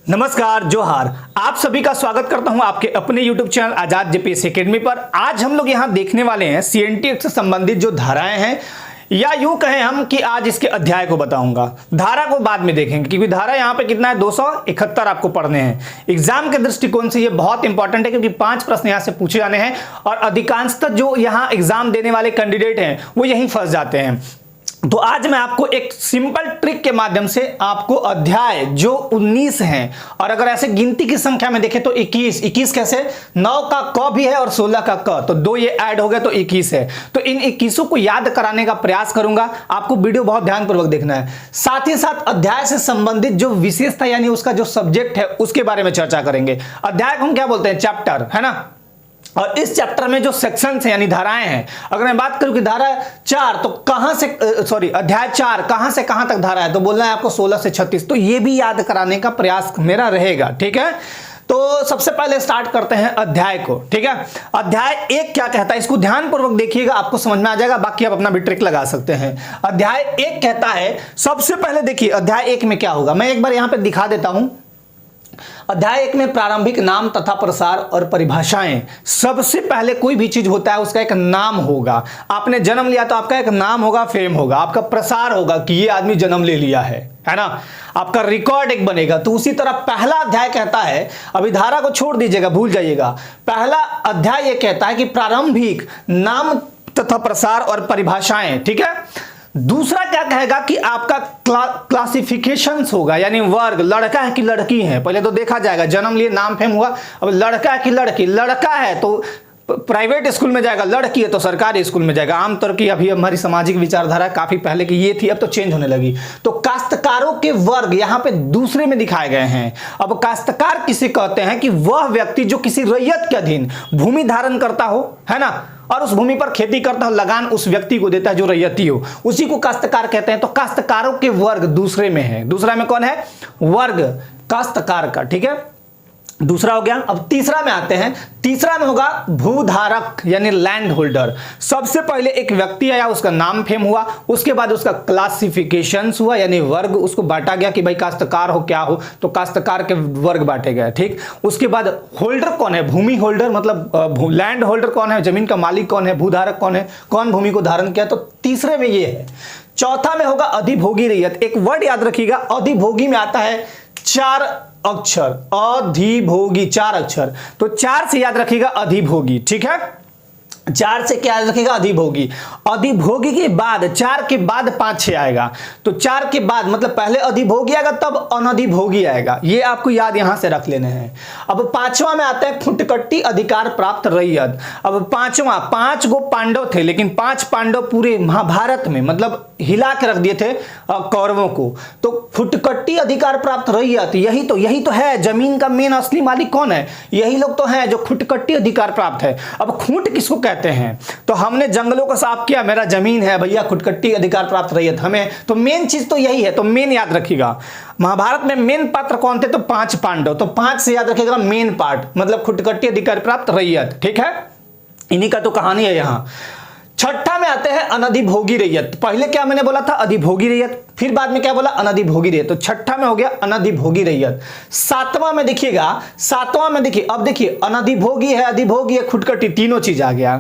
नमस्कार, जोहार। आप सभी का स्वागत करता हूं आपके अपने YouTube चैनल आजाद जेपीएससी एकेडमी पर। आज हम लोग यहां देखने वाले हैं सीएनटी से संबंधित जो धाराएं हैं, या यूं कहें हम कि आज इसके अध्याय को बताऊंगा। धारा को बाद में देखेंगे क्योंकि धारा यहां पे कितना है, 271 आपको पढ़ने हैं। एग्जाम के दृष्टिकोण से ये बहुत इंपॉर्टेंट है क्योंकि 5 प्रश्न यहां से पूछे जाने हैं और अधिकांशतः जो यहां एग्जाम देने वाले कैंडिडेट हैं वो यहीं फंस जाते हैं। तो आज मैं आपको एक सिंपल ट्रिक के माध्यम से आपको अध्याय जो 19 हैं, और अगर ऐसे गिनती की संख्या में देखें तो 21 कैसे, 9 का क भी है और 16 का क, तो 2 ये ऐड हो गए तो 21 है। तो इन 21 को याद कराने का प्रयास करूंगा। आपको वीडियो बहुत ध्यानपूर्वक देखना है। साथ ही साथ अध्याय से संबंधित जो विशेषता यानी उसका जो सब्जेक्ट है उसके बारे में चर्चा करेंगे। अध्याय को हम क्या बोलते हैं, चैप्टर, है ना। और इस चैप्टर में जो सेक्शन है यानी धाराएं हैं, अगर मैं बात करूं कि धारा 4 तो कहां से अध्याय 4 कहां से कहां तक धारा है, तो बोलना है आपको 16 से 36। तो ये भी याद कराने का प्रयास मेरा रहेगा, ठीक है। तो सबसे पहले स्टार्ट करते हैं अध्याय को, ठीक है। अध्याय 1 क्या कहता है, इसको ध्यानपूर्वक देखिएगा, आपको समझ में आ जाएगा। बाकी आप अपना भी ट्रिक लगा सकते हैं। अध्याय 1 कहता है, सबसे पहले देखिए अध्याय 1 में क्या होगा, मैं एक बार यहां पर दिखा देता हूं। अध्याय 1 में प्रारंभिक नाम तथा प्रसार और परिभाषाएं। सबसे पहले कोई भी चीज होता है उसका एक नाम होगा। आपने जन्म लिया तो आपका एक नाम होगा, फेम होगा। आपका प्रसार होगा कि ये आदमी जन्म ले लिया है ना। आपका रिकॉर्ड एक बनेगा। तो उसी तरह पहला अध्याय कहता है, अभी धारा को छोड़ दीजिएगा, भूल जाइएगा। पहला अध्याय ये कहता है कि प्रारंभिक नाम तथा प्रसार और परिभाषाएं, ठीक है। दूसरा क्या कहेगा कि आपका क्लासिफिकेशंस होगा, यानी वर्ग, लड़का है कि लड़की है। पहले तो देखा जाएगा, जन्म लिए, नाम फेम हुआ, अब लड़का है कि लड़की। लड़का है तो प्राइवेट स्कूल में जाएगा, लड़की है तो सरकारी स्कूल में जाएगा। आमतौर की अभी हमारी सामाजिक विचारधारा काफी पहले की ये थी, अब तो चेंज होने लगी। तो काश्तकारों के वर्ग यहाँ पे दूसरे में दिखाए गए हैं। अब काश्तकार किसे कहते हैं कि वह व्यक्ति जो किसी रैयत के अधीन भूमि धारण करता हो, है ना, और उस भूमि पर खेती करता हो, लगान उस व्यक्ति को देता है जो रैयती हो, उसी को काश्तकार कहते हैं। तो काश्तकारों के वर्ग दूसरे में है। दूसरा में कौन है, वर्ग काश्तकार का, ठीक है। दूसरा हो गया। अब तीसरा में आते हैं। तीसरा में होगा भूधारक यानी लैंड होल्डर। सबसे पहले एक व्यक्ति आया, उसका नाम फेम हुआ, उसके बाद उसका क्लासिफिकेशंस हुआ यानी वर्ग, उसको बांटा गया कि भाई काश्तकार हो क्या हो, तो काश्तकार के वर्ग बांटे गए, ठीक। उसके बाद होल्डर कौन है, भूमि होल्डर, मतलब लैंड होल्डर कौन है, जमीन का मालिक कौन है, भूधारक कौन है, कौन भूमि को धारण किया, तो तीसरे में ये है। चौथा में होगा अधिभोगी रैयत। एक वर्ड याद रखिएगा, अधिभोगी में आता है 4 अक्षर, अधिभोगी 4 अक्षर। तो 4 से याद रखिएगा अधिभोगी, ठीक है। 4 से क्या याद रखिएगा, अधिभोगी। अधिभोगी के बाद 4 के बाद 5 6 आएगा। तो 4 के बाद मतलब पहले अधिभोगी आएगा तब अनधिभोगी आएगा। ये आपको याद यहां से रख लेने हैं। अब 5वां में आता है फुटकट्टी अधिकार प्राप्त रैयत। अब 5वां, 5 गो पांडव थे, लेकिन 5 पांडव पूरे महाभारत में मतलब हिला के रख दिए थे कौरवों को। तो फुटकट्टी अधिकार प्राप्त रैयत, यही तो है जमीन का मेन असली मालिक कौन है, यही लोग तो हैं जो खुटकट्टी अधिकार प्राप्त है। अब खूंट किसको कहते हैं, तो हमने जंगलों को साफ किया, मेरा जमीन है भैया, खुटकट्टी अधिकार प्राप्त रैयत हमें, तो मेन चीज तो यही है। तो मेन याद रखिएगा। महाभारत में मेन पात्र कौन थे, तो 5 पांडव। तो 5 से याद रखिएगा मेन पार्ट मतलब खुटकट्टी अधिकार प्राप्त रैयत, ठीक है। इन्हीं का तो कहानी है यहां। छठा में आते हैं अनधिभोगी रैयत। पहले क्या मैंने बोला था, अधिभोगी रैयत, फिर बाद में क्या बोला, अनधिभोगी रैयत। तो छठा में हो गया अनधिभोगी रैयत। सातवां में देखिएगा, सातवां में देखिए, अब देखिए अनधिभोगी है, अधिभोगी है, खुटकट्टी, तीनों चीज आ गया।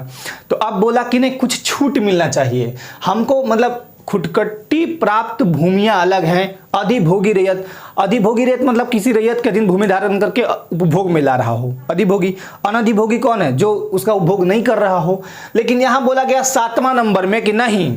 तो अब बोला कि नहीं, कुछ छूट मिलना चाहिए हमको, मतलब खुटकट्टी प्राप्त भूमियां अलग हैं, अधिभोगी रैयत। अधिभोगी रैयत मतलब किसी रैयत के अधीन भूमि धारण करके उपभोग में ला रहा हो, अधिभोगी। अनधिभोगी कौन है, जो उसका उपभोग नहीं कर रहा हो। लेकिन यहां बोला गया 7वां नंबर में कि नहीं,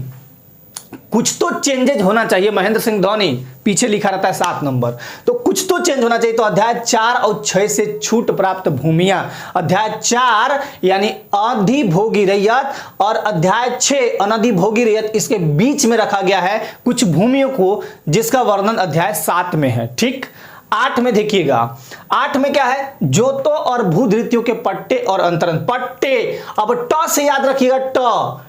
कुछ तो चेंजेज होना चाहिए। महेंद्र सिंह धोनी पीछे लिखा रहता है 7 नंबर, तो कुछ तो चेंज होना चाहिए। तो अध्याय 4 और 6 से छूट प्राप्त भूमियां, अध्याय 4 यानी अधिभोगी रैयत और अध्याय 6 अनधिभोगी रैयत, इसके बीच में रखा गया है कुछ भूमियों को जिसका वर्णन अध्याय 7 में है, ठीक। 8 में देखिएगा, 8 में क्या है, जोतों और भूधृतियों के पट्टे और अंतरण। पट्टे, अब ट से याद रखिएगा, ट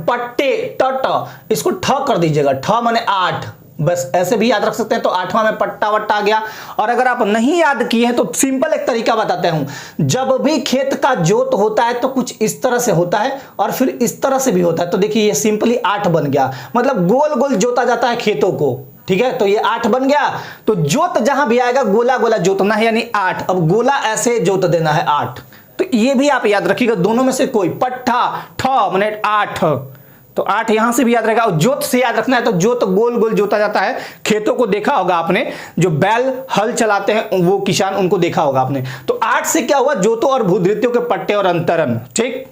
पट्टे, ट, इसको ठ कर दीजिएगा, ठ माने 8, बस ऐसे भी याद रख सकते हैं। तो 8वां में पट्टा वट्टा आ गया। और अगर आप नहीं याद किए हैं तो सिंपल एक तरीका बताते हूं। जब भी खेत का जोत होता है तो कुछ इस तरह से होता है और फिर इस तरह से भी होता है। तो देखिए ये सिंपली 8 बन गया, मतलब गोल गोल जोता जाता है खेतों को, ठीक है, तो ये 8 बन गया। तो जोत जहां भी आएगा गोला गोला जोतना है यानी 8। अब गोला ऐसे जोत देना है 8। तो ये भी आप याद रखिएगा, दोनों में से कोई पट्ठा ठ माने 8, तो 8 यहां से भी याद रहेगा। और जोत से याद रखना है तो जोत गोल गोल जोता जाता है। खेतों को देखा होगा आपने, जो बैल हल चलाते हैं वो किसान, उनको देखा होगा आपने। तो 8 से क्या हुआ, जोतों और भूधृतियों के पट्टे और अंतरण। ठीक,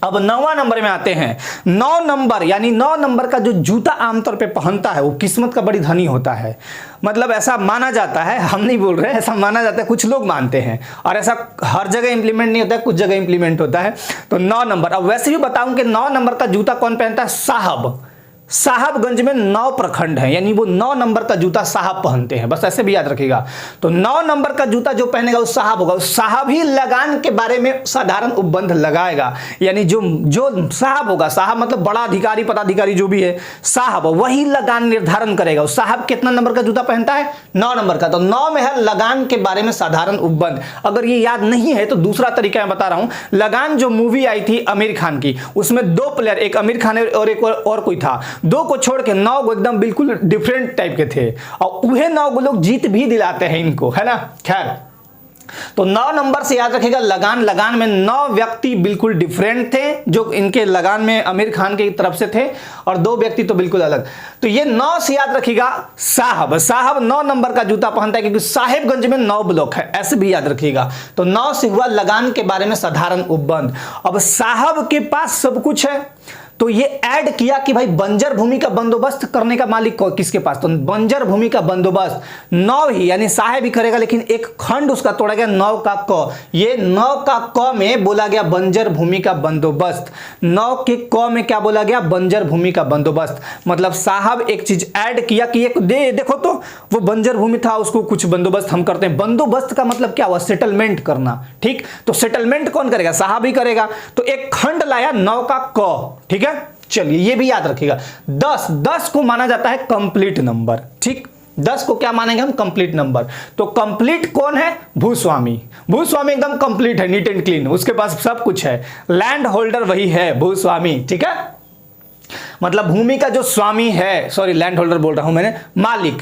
अब 9वां नंबर में आते हैं। 9 नंबर यानी 9 नंबर का जो जूता आमतौर पे पहनता है वो किस्मत का बड़ी धनी होता है। मतलब ऐसा माना जाता है, हम नहीं बोल रहे, ऐसा माना जाता है, कुछ लोग मानते हैं, और ऐसा हर जगह इंप्लीमेंट नहीं होता है, कुछ जगह इंप्लीमेंट होता है। तो 9 नंबर, अब वैसे भी बताऊं कि 9 नंबर का जूता कौन पहनता है, साहब। साहबगंज में 9 प्रखंड है, यानी वो 9 नंबर का जूता साहब पहनते हैं, बस ऐसे भी याद रखिएगा। तो 9 नंबर का जूता जो पहनेगा वो साहब होगा। साहब ही लगान के बारे में साधारण उपबंध लगाएगा, यानी जो साहब होगा, साहब मतलब बड़ा अधिकारी पदाधिकारी जो भी है, साहब वही लगान निर्धारण करेगा। साहब कितना नंबर का जूता पहनता है, 9 नंबर का। तो 9 में है लगान के बारे में साधारण उपबंध। अगर ये याद नहीं है तो दूसरा तरीका मैं बता रहा हूं। लगान जो मूवी आई थी आमिर खान की, उसमें 2 प्लेयर, एक आमिर खान और एक और कोई था, 2 को छोड़ के 9 एकदम बिल्कुल डिफरेंट टाइप के थे, और वह 9 लोग जीत भी दिलाते हैं इनको, है ना। खैर, तो 9 नंबर से याद रखिएगा लगान में 9 व्यक्ति बिल्कुल डिफरेंट थे, जो इनके लगान में आमिर खान की तरफ से थे, और 2 व्यक्ति तो बिल्कुल अलग। तो ये 9 से याद रखिएगा साहब 9 नंबर का जूता पहनता है, क्योंकि साहेबगंज में 9 ब्लॉक है, ऐसे भी याद रखिएगा। तो 9 से हुआ लगान के बारे में साधारण उपबंध। अब साहब के पास सब कुछ है, तो ये ऐड किया कि भाई बंजर भूमि का बंदोबस्त करने का मालिक किसके पास, तो बंजर भूमि का बंदोबस्त 9 ही, यानी साहेब ही करेगा, लेकिन एक खंड उसका तोड़ा गया 9 का क। ये 9 का क में बोला गया बंजर भूमि का बंदोबस्त। 9 के क में क्या बोला गया, बंजर भूमि का बंदोबस्त। मतलब साहब एक चीज ऐड किया कि एक देखो तो वो बंजर भूमि था, उसको कुछ बंदोबस्त हम करते हैं। बंदोबस्त का मतलब क्या हुआ, सेटलमेंट करना। ठीक, तो सेटलमेंट कौन करेगा, साहब ही करेगा। तो एक खंड लाया 9 का क, ठीक है। चलिए ये भी याद रखिएगा। 10 को माना जाता है कंप्लीट नंबर। ठीक, 10 को क्या मानेंगे हम, कंप्लीट नंबर। तो कंप्लीट कौन है, भूस्वामी। भूस्वामी एकदम कंप्लीट है, नीट एंड क्लीन, उसके पास सब कुछ है। लैंड होल्डर वही है, भूस्वामी। ठीक है, मतलब भूमि का जो स्वामी है, सॉरी लैंड होल्डर बोल रहा हूं मैंने, मालिक।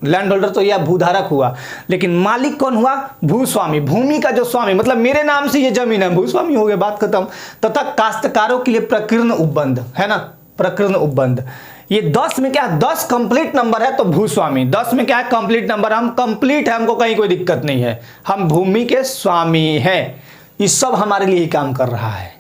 लैंड होल्डर तो यह भूधारक हुआ, लेकिन मालिक कौन हुआ, भूस्वामी। भूमि का जो स्वामी, मतलब मेरे नाम से ये जमीन है, भूस्वामी हो गए, बात खत्म। तथा काश्तकारों के लिए प्रकीर्ण उपबंध है ना, प्रकीर्ण उपबंध। ये 10 में क्या है, 10 कंप्लीट नंबर है तो भूस्वामी। 10 में क्या है, कंप्लीट नंबर, हम कंप्लीट है, हमको कहीं कोई दिक्कत नहीं है, हम भूमि के स्वामी हैं। ये सब हमारे लिए ही काम कर रहा है।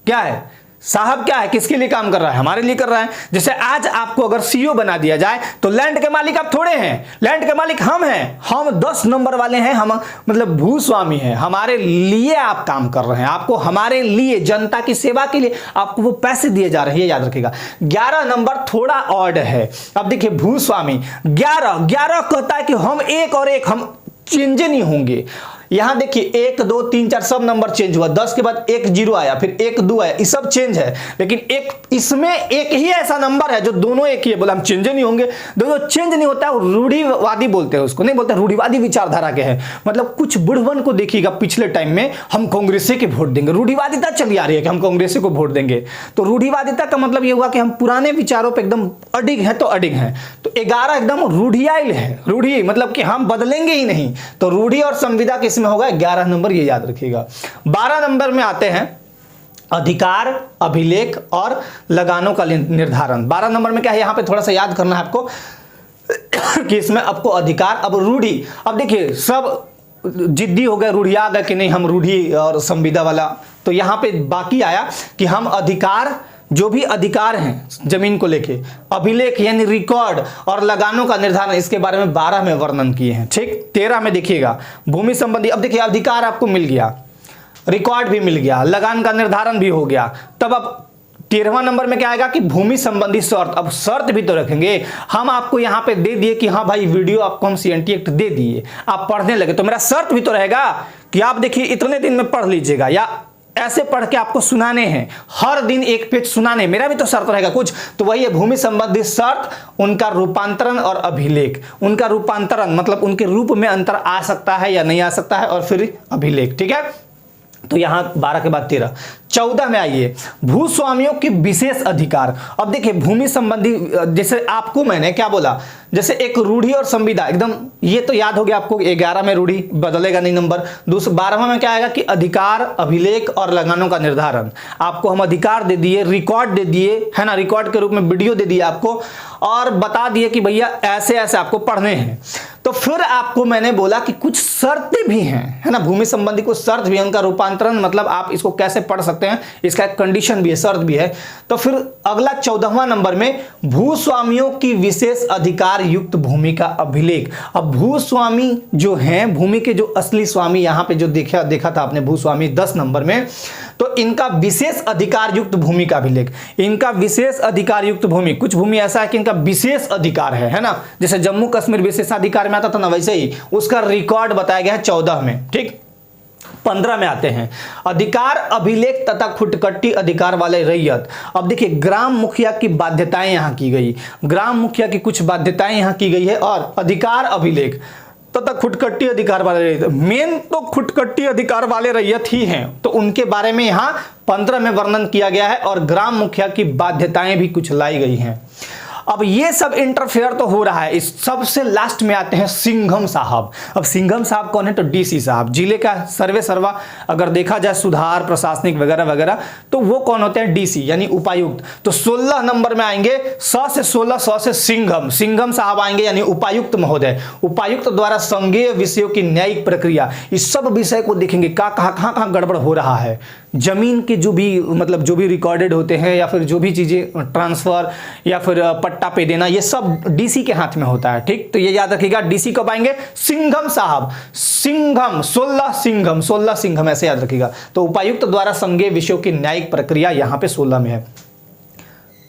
क्या है, साहब क्या है, किसके लिए काम कर रहा है, हमारे लिए कर रहा है। जैसे आज आपको अगर सीईओ बना दिया जाए तो लैंड के मालिक आप थोड़े हैं, लैंड के मालिक हम हैं, हम 10 नंबर वाले हैं, हम मतलब भूस्वामी हैं, हमारे लिए आप काम कर रहे हैं, आपको हमारे लिए, जनता की सेवा के लिए आपको वो पैसे दिए जा रहे हैं, याद रखिएगा। 11 नंबर थोड़ा ऑड है। अब देखिए भूस्वामी 11 कहता है कि हम एक और एक, हम चेंज नहीं होंगे। यहां देखिए 1 2 3 4 सब नंबर चेंज हुआ, 10 के बाद 1 0 आया, फिर 1 2 आया, ये सब चेंज है। लेकिन एक इसमें एक ही ऐसा नंबर है जो दोनों एक ही है, बोला हम चेंज नहीं होंगे। दोनों चेंज नहीं होता है, रूढ़िवादी बोलते हैं उसको, नहीं बोलते, रूढ़िवादी विचारधारा के हैं। मतलब कुछ बुढ़वन को देखिएगा पिछले टाइम में, हम कांग्रेस के वोट देंगे, रूढ़िवादिता चली आ रही है कि हम कांग्रेस को वोट देंगे। तो रूढ़िवादिता का मतलब ये हुआ कि हम पुराने विचारों पर एकदम अडिग हैं, तो अडिग हैं। तो 11 एकदम रूढ़ियाइल है, रूढ़ी मतलब कि हम बदलेंगे ही नहीं। तो रूढ़ी और संविदा के में होगा 11 नंबर, ये याद रखिएगा। 12 नंबर में आते हैं अधिकार, अभिलेख और लगानों का निर्धारण। 12 नंबर में क्या है, यहां पे थोड़ा सा याद करना है आपको कि इसमें आपको अधिकार, अब रूढ़ी, अब देखिए सब जिद्दी हो गए, रूढ़िया आ गए कि नहीं हम रूढ़ी और संविदा वाला। तो यहां पे बाकी आया कि हम अधिकार, जो भी अधिकार हैं जमीन को लेके, अभिलेख यानी रिकॉर्ड और लगानों का निर्धारण, इसके बारे में 12 में वर्णन किए हैं। ठीक, 13 में देखिएगा भूमि संबंधी। अब देखिए अधिकार आपको मिल गया, रिकॉर्ड भी मिल गया, लगान का निर्धारण भी हो गया। तब अब 13वां नंबर में क्या आएगा कि भूमि संबंधी शर्त। अब शर्त भी तो रखेंगे हम, आपको यहां पे दे दिए कि हाँ भाई वीडियो आपको हम सीएनटी एक्ट दे दिए, आप पढ़ने लगे, तो मेरा शर्त भी तो रहेगा कि आप देखिए इतने दिन में पढ़ लीजिएगा, या ऐसे पढ़ के आपको सुनाने हैं, हर दिन एक पेज सुनाने, मेरा भी तो शर्त रहेगा कुछ। तो वही है भूमि संबंधी शर्त, उनका रूपांतरण और अभिलेख। उनका रूपांतरण मतलब उनके रूप में अंतर आ सकता है या नहीं आ सकता है, और फिर अभिलेख। ठीक है, तो यहां 12 के बाद 13, 14 में आइए, भूस्वामियों की विशेष अधिकार। अब देखिए भूमि संबंधी, जैसे आपको मैंने क्या बोला, जैसे एक रूढ़ी और संविदा, एकदम ये तो याद हो गया आपको, 11 में रूढ़ी बदलेगा नहीं नंबर, 12वां में क्या आएगा कि अधिकार, अभिलेख और लगानों का निर्धारण। आपको हम अधिकार दे दिए, रिकॉर्ड दे दिए, है ना, रिकॉर्ड के रूप में वीडियो दे दिया आपको, और बता दिए कि भैया ऐसे ऐसे आपको पढ़ने हैं। तो फिर आपको मैंने बोला कि कुछ शर्तें भी हैं, है ना, भूमि संबंधी कुछ शर्त भी है, उनका रूपांतरण मतलब आप इसको कैसे पढ़ सकते हैं, इसका एक कंडीशन भी है, शर्त भी है। तो फिर अगला 14वां नंबर में भूस्वामियों की विशेष अधिकार युक्त भूमि का अभिलेख। अब भूस्वामी जो हैं, भूमि के जो असली स्वामी, यहां पे जो देखा था आपने भूस्वामी 10 नंबर में, तो इनका विशेष अधिकार युक्त भूमि का अभिलेख। इनका विशेष अधिकार युक्त भूमि, कुछ भूमि ऐसा है कि इनका विशेष अधिकार है ना, जैसे जम्मू कश्मीर विशेषाधिकार में आता था ना, वैसे ही उसका रिकॉर्ड बताया गया है 14 में, ठीक। 15 में आते हैं, अधिकार, अभिलेख तथा खुटकट्टी अधिकार वाले रैयत। अब देखिए ग्राम मुखिया की बाध्यताएं यहां की गई, ग्राम मुखिया की कुछ बाध्यताएं यहां की गई है, और अधिकार, अभिलेख तथा खुटकट्टी अधिकार वाले रैयत, मेन तो खुटकट्टी अधिकार वाले रैयत ही हैं, तो उनके बारे में यहां 15 में वर्णन किया गया है, और ग्राम मुखिया की बाध्यताएं भी कुछ लाई गई हैं। अब ये सब इंटरफेयर तो हो रहा है। इस सबसे लास्ट में आते हैं सिंघम साहब। अब सिंघम साहब कौन है, तो डीसी साहब, जिले का सर्वे सर्वा अगर देखा जाए, सुधार, प्रशासनिक वगैरह वगैरह, तो वो कौन होते हैं, डीसी यानी उपायुक्त। तो 16 नंबर में आएंगे 100 से 16, 100 से सिंघम, सिंघम साहब आएंगे यानी उपायुक्त महोदय। उपायुक्त द्वारा संज्ञेय विषयों की न्यायिक प्रक्रिया, इस सब विषय को देखेंगे कहां गड़बड़ हो रहा है, जमीन के जो भी मतलब जो भी रिकॉर्डेड होते हैं, या फिर जो भी चीजें ट्रांसफर या फिर पट्टा पे देना, ये सब डीसी के हाथ में होता है, ठीक। तो ये याद रखिएगा, डीसी कब आएंगे, सिंघम साहब, सिंघम 16 सिंघम, 16 सिंघम, ऐसे याद रखिएगा। तो उपायुक्त द्वारा संज्ञेय विषयों की न्यायिक प्रक्रिया यहां पे 16 में है।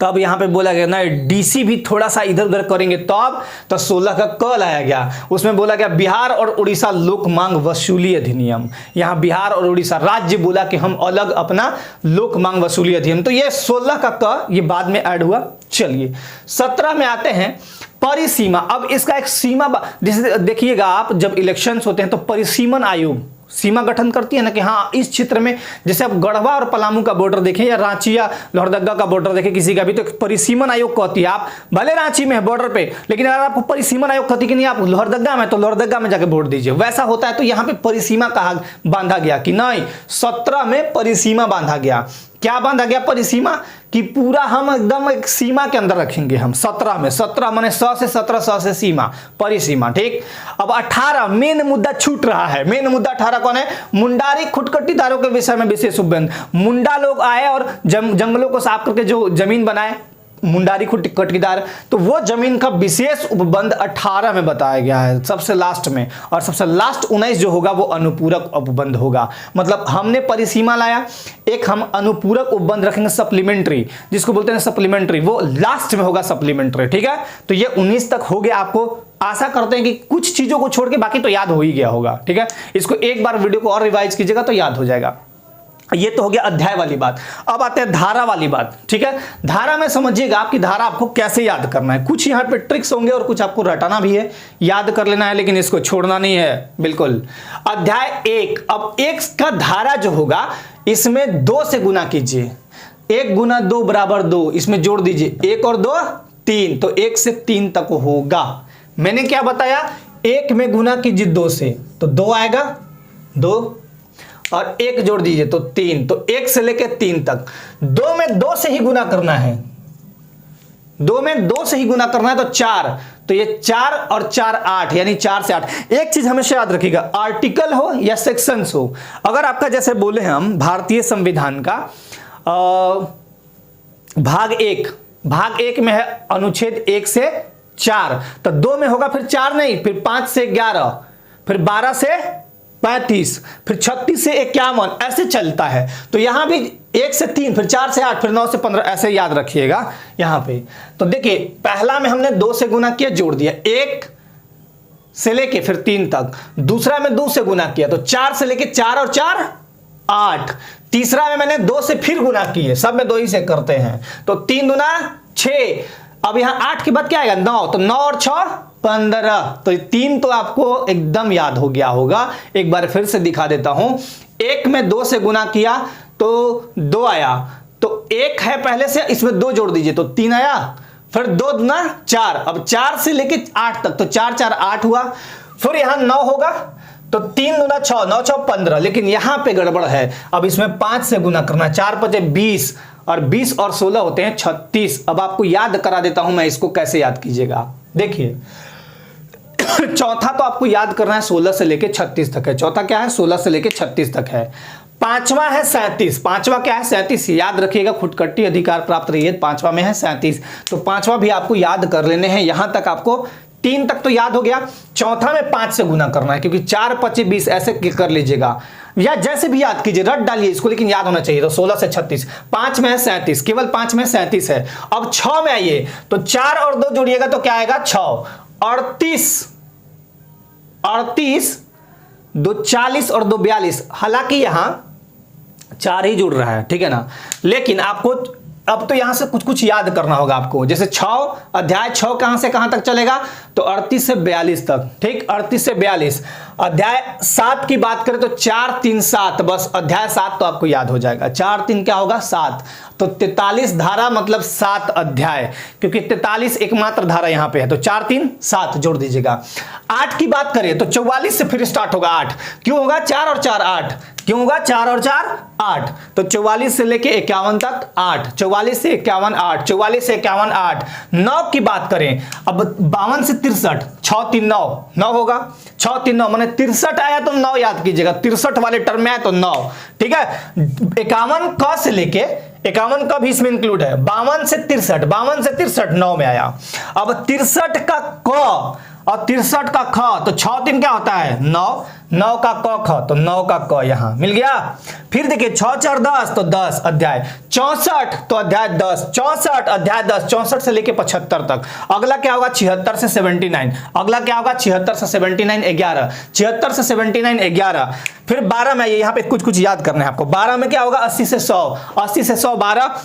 तब यहां पे बोला गया ना, डीसी भी थोड़ा सा इधर उधर करेंगे तब, तो 16 का क लाया गया, उसमें बोला गया बिहार और उड़ीसा लोक मांग वसूली अधिनियम। यहां बिहार और उड़ीसा राज्य बोला कि हम अलग अपना लोक मांग वसूली अधिनियम, तो ये 16 का क ये बाद में ऐड हुआ। चलिए 17 में आते हैं, परिसीमा। अब इसका एक सीमा, जैसे देखिएगा आप जब इलेक्शंस होते हैं तो परिसीमन आयोग सीमा गठन करती है ना, कि हाँ इस क्षेत्र में, जैसे आप गढ़वा और पलामू का बॉर्डर देखें, या रांची या लोहरदगा का बॉर्डर देखें किसी का भी, तो परिसीमन आयोग कहती है। आप भले रांची में है बॉर्डर पे, लेकिन अगर आपको परिसीमन आयोग कहती कि नहीं आप लोहरदगा में, तो लोहरदगा में जाके वोट दीजिए, वैसा होता है। तो यहाँ पे परिसीमा कहा बांधा गया कि नहीं, 17 में परिसीमा बांधा गया। क्या बांधा गया, परिसीमा, कि पूरा हम एकदम एक सीमा के अंदर रखेंगे हम। 17 में, 17 माने 100 से 17, 100 से सीमा, परिसीमा, ठीक। अब 18 मेन मुद्दा छूट रहा है। मेन मुद्दा 18 कौन है, मुंडारी खुटकट्टीदारों के विषय में विशेष उपबंध। मुंडा लोग आए और जंगलों को साफ करके जो जमीन बनाए, मुंडारी खुटकट्टीदार, तो वो जमीन का विशेष उपबंध 18 में बताया गया है, सबसे लास्ट में। और सबसे लास्ट 19 जो होगा वो अनुपूरक उपबंध होगा। मतलब हमने परिसीमा लाया, एक हम अनुपूरक उपबंध रखेंगे सप्लीमेंट्री, जिसको बोलते हैं सप्लीमेंट्री, वो लास्ट में होगा सप्लीमेंट्री, ठीक है। तो ये 19 तक हो गया। आपको आशा करते हैं कि कुछ चीजों को छोड़ के बाकी तो याद हो ही गया होगा, ठीक है। इसको एक बार वीडियो को और रिवाइज कीजिएगा तो याद हो जाएगा। ये तो हो गया अध्याय वाली बात। अब आते हैं धारा वाली बात, ठीक है। धारा में समझिएगा आपकी धारा आपको कैसे याद करना है। कुछ यहाँ पे ट्रिक्स होंगे और कुछ आपको रटाना भी है, याद कर लेना है, लेकिन इसको छोड़ना नहीं है बिल्कुल। अध्याय 1, अब 1 का धारा जो होगा इसमें 2 से गुना कीजिए, 1 गुना 2 बराबर 2, इसमें जोड़ दीजिए 1 और 2 3, तो 1 से 3 तक होगा। मैंने क्या बताया, 1 में गुना कीजिए 2 से, तो 2 आएगा, 2 और 1 जोड़ दीजिए तो 3, तो 1 से लेके 3 तक। 2 में 2 से ही गुना करना है, 2 में 2 से ही गुना करना है, तो 4, तो ये 4 और 4 8, यानी 4 से 8। एक चीज हमेशा याद रखिएगा, आर्टिकल हो या सेक्शंस हो, अगर आपका जैसे बोले हम भारतीय संविधान का भाग 1 में है अनुच्छेद 1 से 4, तो 2 में होगा फिर 4 नहीं, फिर 5 से 11, फिर 12 से 35, फिर 36 से 51, ऐसे चलता है। तो यहां भी 1 से 3, फिर 4 से 8, फिर 9 से 15, ऐसे याद रखिएगा यहां पे। तो देखिए पहला में हमने 2 से गुना किया, जोड़ दिया, 1 से लेके फिर 3 तक। दूसरा में 2 से गुना किया, तो 4 से लेके 4 और 4 8। तीसरा में मैंने 2 से फिर गुना किए, सब में 2 ही से करते हैं, तो 3 दूना 6। अब यहां 8 के बाद क्या आएगा, 9, तो 9 और 6 15। तो 3 तो आपको एकदम याद हो गया होगा। एक बार फिर से दिखा देता हूं। 1 में 2 से गुना किया तो 2 आया, तो 1 है पहले से, इसमें 2 जोड़ दीजिए तो 3 आया, फिर 2 दूना 4, अब 4 से लेके 8 तक, तो 4 4 8 हुआ। फिर यहां 9 होगा तो 3 दूना 6, 9 6 15, लेकिन यहां पे गड़बड़ है। अब इसमें 5 से गुना करना, 4 5 20, और 20 और 16 होते हैं 36। अब आपको याद करा देता हूं मैं इसको कैसे याद कीजिएगा। देखिए चौथा तो आपको याद करना है 16 से लेके 36 तक है। चौथा क्या है? 16 से लेके 36 तक है। पांचवा है 37। पांचवा क्या है? 37। याद रखिएगा, खुटकट्टी अधिकार प्राप्त रहिए। पांचवा में है 37, तो पांचवा भी आपको याद कर लेने हैं। यहां तक आपको 3 तक तो याद हो गया। चौथा में 5 से गुना करना है, क्योंकि 4 5 20 ऐसे कर लीजिएगा, या जैसे भी याद कीजिए, रट डालिए इसको, लेकिन याद होना चाहिए। तो 16 से 36, 5 में है 37, केवल 5 में 37 है। अब 6 में आइए तो 4 और 2 जोड़िएगा तो क्या आएगा? 6, 38, 2 40 और 2 42। हालांकि यहां 4 ही जुड़ रहा है, ठीक है ना, लेकिन आपको अब तो यहां से कुछ कुछ याद करना होगा आपको। जैसे 6 अध्याय 6 कहां से कहां तक चलेगा? तो 38 से 42 तक, ठीक, 38 से 42। अध्याय 7 की बात करें तो 4 3 7, बस अध्याय 7 तो आपको याद हो जाएगा। 4 3 क्या होगा? 7, तो 43 धारा मतलब 7 अध्याय, क्योंकि 43 एकमात्र धारा यहां पे है, तो 4 3 7 जोड़ दीजिएगा। 8 की बात करें तो 44 से फिर स्टार्ट होगा 8। क्यों होगा? 4 और 4 8। क्यों होगा? 4 और 4 8, तो 44 से लेके 51 तक 8, 44 से 51 8, 44 से 51 8। 9 की बात करें, अब 52 से 63, 6 3 9, 9 होगा। 6 3 9 माने 63 आया तो 9 याद कीजिएगा, 63 वाले टर्म में आया तो 9, ठीक है। 51 क से लेके 51 का भी इसमें इंक्लूड है। 52 से 63, 52 से 63 9 में आया। अब 63 का क और 63 का ख, तो 6 3 क्या होता है? 9, 9 का क ख, तो 9 का क यहां मिल गया। फिर देखिए 6 4 10, तो 10 अध्याय। 64 तो अध्याय 10, 64 अध्याय 10, 64 से लेके 75 तक। अगला क्या होगा? 76 से 79। अगला क्या होगा? 76 से 79 11, 76 से 79 11। फिर 12 में यहां पे कुछ कुछ याद करना है आपको। 12 में क्या होगा? 80 से 100, 80 से 100 12।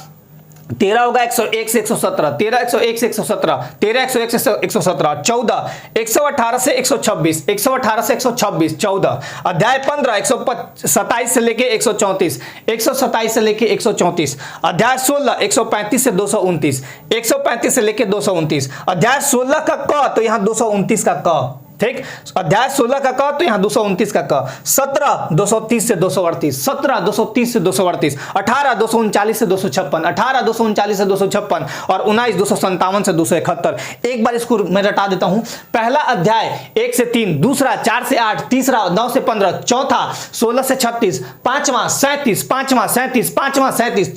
13 होगा 101 से 117, 13 101 से 117, 13 101 से 117, 14 118 से 126, 118 से 126, 14 अध्याय 15 127 से लेके 134, 127 से लेके 134, अध्याय 16 135 से 229, 135 से लेके 229, अध्याय 16 का क तो यहां 229 का क, ठीक। अध्याय 16 का क तो यहां 229 का क, 17 230 से 238, 17 230 से 238, 18 239 से 256, 18 239 से 256 और 19 257 से 271। एक बार इसको मैं रटा देता हूं। पहला अध्याय 1 से 3, दूसरा 4 से 8, तीसरा 9 से 15, चौथा 16 से 36, पांचवा 37, पांचवा 37, पांचवा 37,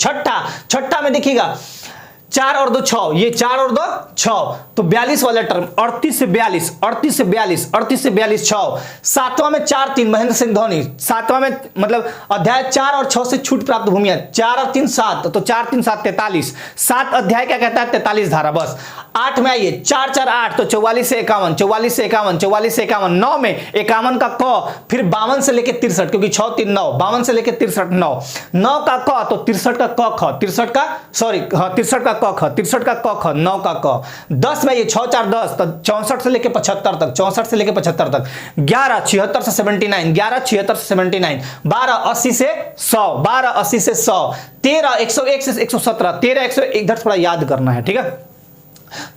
छठा में देखिएगा 4 और 2 6, ये 4 और 2 6, तो 42 वाला टर्म 38 से 42, 38 से 42, 38 से 42 6। सातवां में 4 3 महेंद्र सिंह धोनी। सातवां में मतलब अध्याय 4 और 6 से छूट प्राप्त भूमिया, 4 और 3 7, तो 4 3 7 43। 7 अध्याय क्या कहता है? 43 धारा बस। 8 में आइए 4 4 8, तो 44 से 51, 44 से 51, 44 से 51। 9 में 51 का क, फिर 52 से लेके 63, क्योंकि 6 3 9, 52 से लेके 63 9, 9 का क तो 63 का क ख, 63 का सॉरी हाँ 63 का क ख, 63 का क ख, 9 का क। 10 में ये 6 4 10, तो 64 से लेके 75 तक, 64 से लेके 75 तक। 11 76 से 79, 11 76 से 79, 12 80 से 100, 12 80 से 100, 13 101 से 117, 13 101, इधर थोड़ा याद करना है, ठीक है।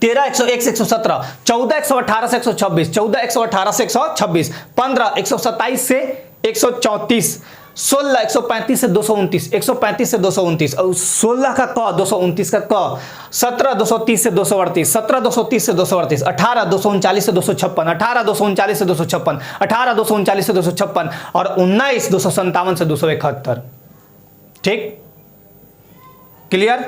13 101 से 117, 14 118 से 126, 14 118 से 126, 15 127 से 134, 16 135 से 229, 135 से 229 और 16 का क 229 का क, 17 230 से 238, 17 230 से 238, 18 239 से 256, 18 239 से 256, 18 239 से 256 और 19 257 से 271। ठीक, क्लियर?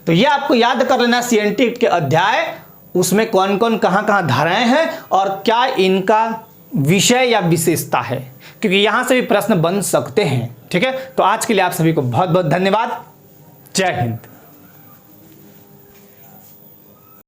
तो ये आपको याद कर लेना सीएनटी के अध्याय, उसमें कौन कौन कहां कहां धाराएं हैं और क्या इनका विषय या विशेषता है, क्योंकि यहां से भी प्रश्न बन सकते हैं। ठीक है, तो आज के लिए आप सभी को बहुत बहुत धन्यवाद। जय हिंद।